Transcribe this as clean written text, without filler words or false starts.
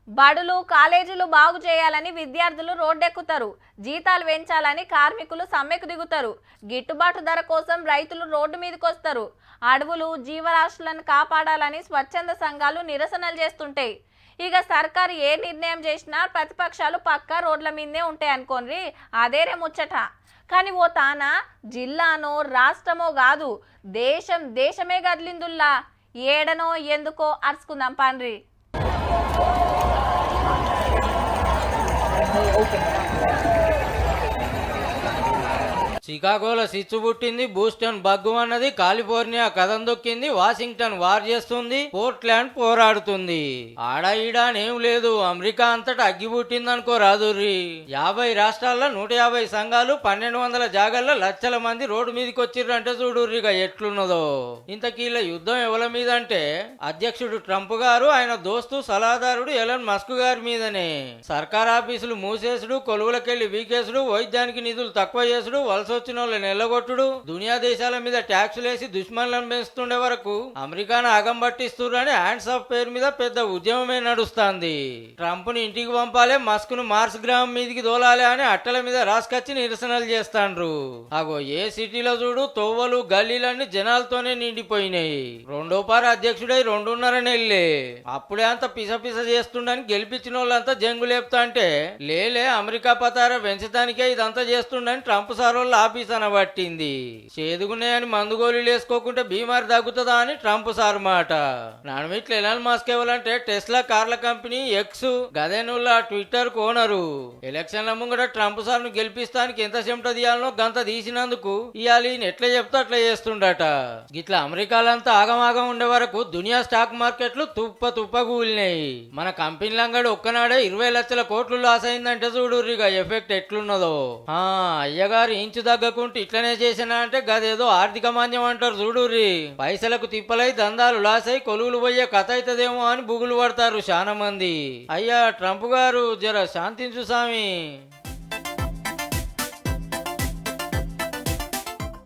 బడులు కాలేజీలు బాగు చేయాలని విద్యార్థులు రోడ్డెక్కుతారు. జీతాలు పెంచాలని కార్మికులు సమ్మెకు దిగుతారు. గిట్టుబాటు ధర కోసం రైతులు రోడ్డు మీదకొస్తారు. అడవులు జీవరాశులను కాపాడాలని స్వచ్ఛంద సంఘాలు నిరసనలు చేస్తుంటాయి. ఇక సర్కారు ఏ నిర్ణయం చేసినా ప్రతిపక్షాలు పక్కా రోడ్ల మీదే ఉంటాయి అనుకోండి. అదేరే ముచ్చట. కానీ ఓ తాన జిల్లానో రాష్ట్రమో కాదు, దేశమే కదిలిందుల్లా. ఏడనో ఎందుకో అరుచుకుందాం పండ్రి. చికాగోలో సిచ్చు పుట్టింది, బూస్టన్ బగ్గు అన్నది, కాలిఫోర్నియా కథం దొక్కింది, వాషింగ్టన్ వార్ చేస్తుంది, పోర్ట్లాండ్ పోరాడుతుంది. ఆడ ఈడానేం లేదు, అమెరికా అంతటా అగ్గి పుట్టింది అనుకో రాదుర్రి. 50 రాష్ట్రాల్లో 150 సంఘాలు 1200 జాగాల్లో లక్షల మంది రోడ్డు మీదకి వచ్చిర్రంటే చూడుర్రిగా ఎట్లున్నదో. ఇంతకీళ్ళ యుద్ధం ఎవరి మీద అంటే అధ్యక్షుడు ట్రంప్ గారు, ఆయన దోస్తు సలహాదారుడు ఎలన్ మస్క్ గారి మీదనే. సర్కార్ ఆఫీసులు మూసేసుడు, కొలువులకెళ్లి వీకేసుడు, వైద్యానికి నిధులు తక్కువ చేసుడు, వలస వచ్చిన వాళ్ళని ఎల్లగొట్టుడు, దునియా దేశాల మీద ట్యాక్సులు వేసి దుష్మన్లను పెంచుతుండే వరకు అమెరికాను ఆగం పట్టిస్తుర్రని హ్యాండ్స్ ఆఫ్ పేరు మీద పెద్ద ఉద్యమమే నడుస్తుంది. ట్రంప్ ని ఇంటికి పంపాలే, మస్క్ ను మార్స్ గ్రామం మీదికి దోలాలి అని అట్టల మీద రాసుకొచ్చి నిరసనలు చేస్తాండ్రు. అగో ఏ సిటీలో చూడు తోవలు గల్లీలన్నీ జనాలతోనే నిండిపోయినాయి. రెండో పారు అధ్యక్షుడై 2.5 నెలలే. అప్పుడే అంత పిసపిస చేస్తుండని గెలిపించిన వాళ్ళంతా జంగు లేపుతా అంటే లేలే అమెరికా పతారా పెంచడానికే ఇదంతా చేస్తుండని ట్రంప్ సార్ వాళ్ళ ఆఫీస్ అనబట్టింది. చేదుగున్నాయని మందుగోళీలు వేసుకోకుంటే బీమారి తగ్గుతుందా అని ట్రంప్ సార్ మాట. నడమిట్లు ఎలాన్ మస్క్ ఇవ్వాలంటే టెస్లా కార్ల కంపెనీ ఎక్స్ గదేనుల్లా ట్విట్టర్ ఓనరు. ఎలక్షన్ల ముంగట ట్రంప్ సార్ ను గెలిపిస్తానికి ఎంత చెమట తీయాలనో గంత తీసినందుకు ఇవాళ ఎట్లా చెప్తే అట్లా చేస్తుండట. గిట్లా అమెరికాలంతా ఆగమాగం ఉండే వరకు దునియా స్టాక్ మార్కెట్లు తుప్ప కూలినాయి. మన కంపెనీలంగడు ఒక్కనాడే 20 లక్షల కోట్లు లాస్ అయిందంటే చూడుర్రిగా ఎఫెక్ట్ ఎట్లున్నదో. అయ్యగారు ఇంచు తగ్గకుంటే ఇట్లనే చేసినా అంటే గదేదో ఆర్థిక మాంద్యం అంటారు చూడుర్రి. పైసలకు తిప్పలై దందాలు లాస్ అయి కొలువులు పోయే కథ అవుతుందేమో అని బుగులు పడతారు చాలా మంది. అయ్యా ట్రంప్ గారు జర శాంతించు సామి.